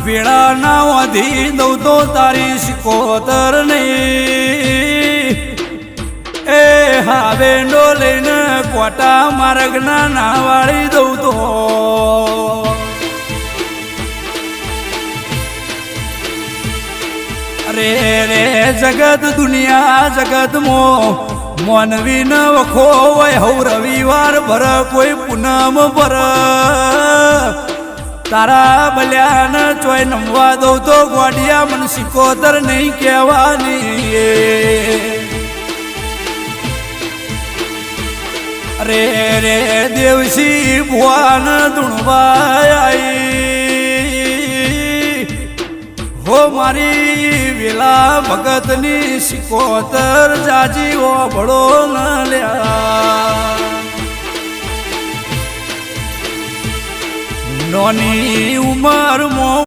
વેળા ના વાધી દઉં તો તારી શિકોતર નહીં એ હાવે નો લઈને કોટા માર્ગના ના વાળી દઉં તો અરે રે જગત દુનિયા જગત મોનવી ન વખો હોય હવ રવિવાર ભર કોઈ પૂનમ ભર તારા બલ્યાન ચોય નમવા દઉં તો ગોડિયા મન શિકોતર નહીં કહેવાની અરે રે દેવસી ભુવાન ધૂણવાઈ હો મારી વેલા ભગતની શિકોતર જાજી ઓભળો ન લ્યા નોની ઉંમર